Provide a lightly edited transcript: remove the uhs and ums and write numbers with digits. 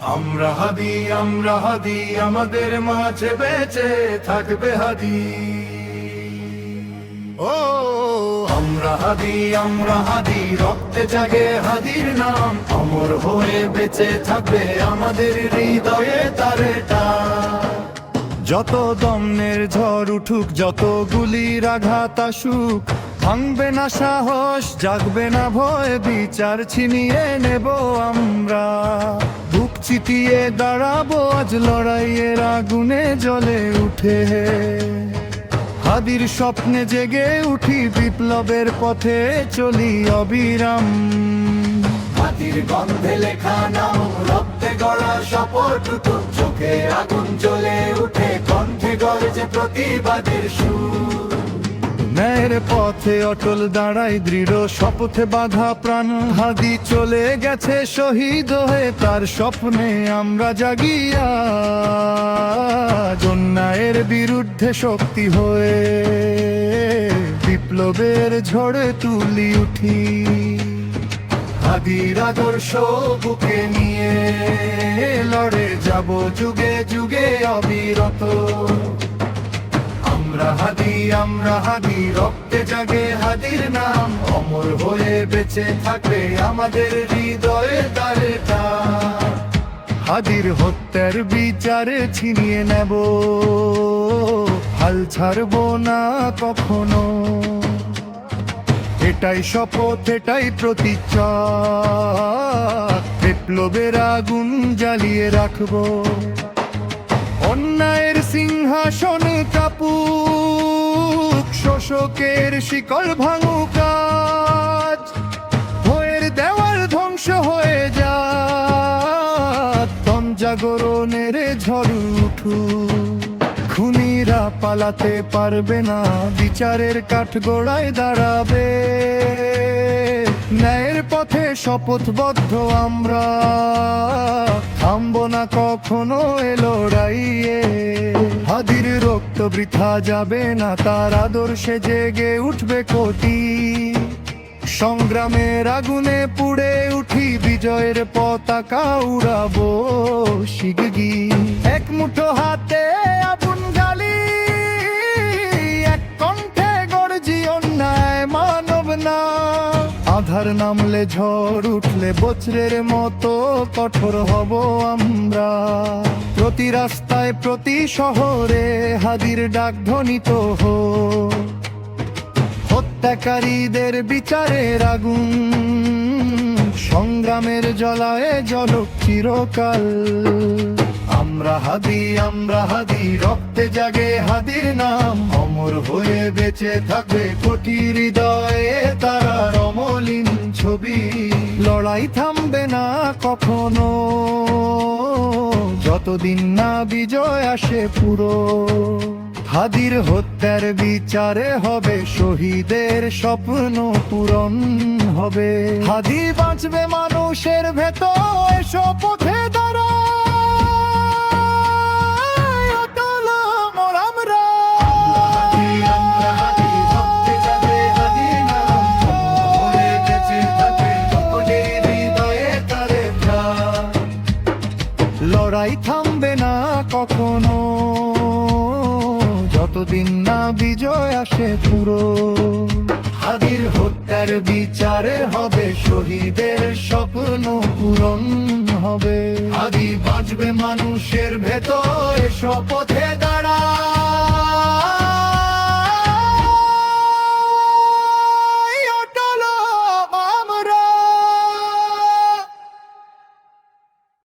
আমরা হাদি আমাদের মাঝে বেঁচে থাকবে হাদি। ও আমরা হাদি রক্তে জাগে হাদির নাম, অমর হয়ে বেঁচে থাকবে আমাদের হৃদয়ে তারে টান। যত দমনের ঝড় উঠুক, যত গুলির আঘাত আসুক, ভাঙবে না সাহস, জাগবে না ভয়, বিচার ছিনিয়ে নেব আমরা। বুক চিতিয়ে দাঁড়াবো আজ লড়াইয়ের আগুনে জ্বলে উঠে। হাদির স্বপ্নে জেগে উঠি, বিপ্লবের পথে চলি অবিরাম। হাদির গন্ধে লেখা নাম, রক্তে গড়া শপথ উঠুক, চোখে আগুন জ্বলে উঠে, কণ্ঠে গর্জে প্রতিবাদের সুর। ন্যায়ের পথে অটল দাঁড়াই দৃঢ়, শপথে বাঁধা প্রাণ। হাদি চলে গেছে শহীদ হয়ে, তার স্বপ্নে আমরা জাগিয়া অন্যায়ের বিরুদ্ধে শক্তি হয়ে বিপ্লবের ঝড়ে তুলি উঠি। হাদির আদর্শ বুকে নিয়ে লড়ে যাব যুগে যুগে অবিরত। আমরা হাদি রক্তে জাগে হাদির নাম, অমর হয়ে বেঁচে থাকবে আমাদের হৃদয়ে তারে টান। হাদির হত্যার বিচারে ছিনিয়ে নেব, হাল ছাড়বো না কখনো। এটাই শপথ, এটাই প্রতিজ্ঞা, বিপ্লবের আগুন জ্বালিয়ে রাখবো। অন্যায়ের সিংহাসন কাঁপুক, শোষকের শিকল ভাঙুক আজ, ভয়ের দেওয়াল ধ্বংস হয়ে যাক, জাগরণের ঝড় উঠুক। খুনিরা পালাতে পারবে না, বিচারের কাঠগড়ায় দাঁড়াবে। ন্যায়ের পথে শপথবদ্ধ আমরা, থামবো না কখনো এ লড়াইয়ে। হাদির রক্ত বৃথা যাবে না, তার আদর্শে জেগে উঠবে কোটি। সংগ্রামের আগুনে পুড়ে উঠি, বিজয়ের পতাকা উড়াবো শিগগি। এক মুঠো হাতে আগুন জ্বালি, এক কণ্ঠে গর্জি অন্যায় মানব না। আধার নামলে ঝড় উঠলে বজ্রের মতো কঠোর হব আমরা। প্রতি রাস্তায় প্রতি শহরে হাদির ডাক ধ্বনিত হোক। হত্যাকারীদের বিচারের আগুন সংগ্রামের জ্বলায় জ্বলুক চিরকাল। আমরা হাদি রক্তে জাগে হাদির নাম, অমর হয়ে বেঁচে থাকবে কোটি হৃদয়ে তারার অমলিন ছবি। লড়াই থামবে না কখনো, যতদিন না বিজয় আসে পুরো। হাদির হত্যার বিচারে হবে শহীদের স্বপ্ন পূরণ হবে। হাদি বাঁচবে মানুষের ভেতর, শপথে দাঁড়াই অটল অমর আমরা। লড়াই থামবে না কখনো, যতদিন না বিজয় আসে পুরো। হাদির হত্যার বিচারে হবে শহীদের স্বপ্ন পূরণ হবে। হাদি বাঁচবে মানুষের ভেতর, শপথে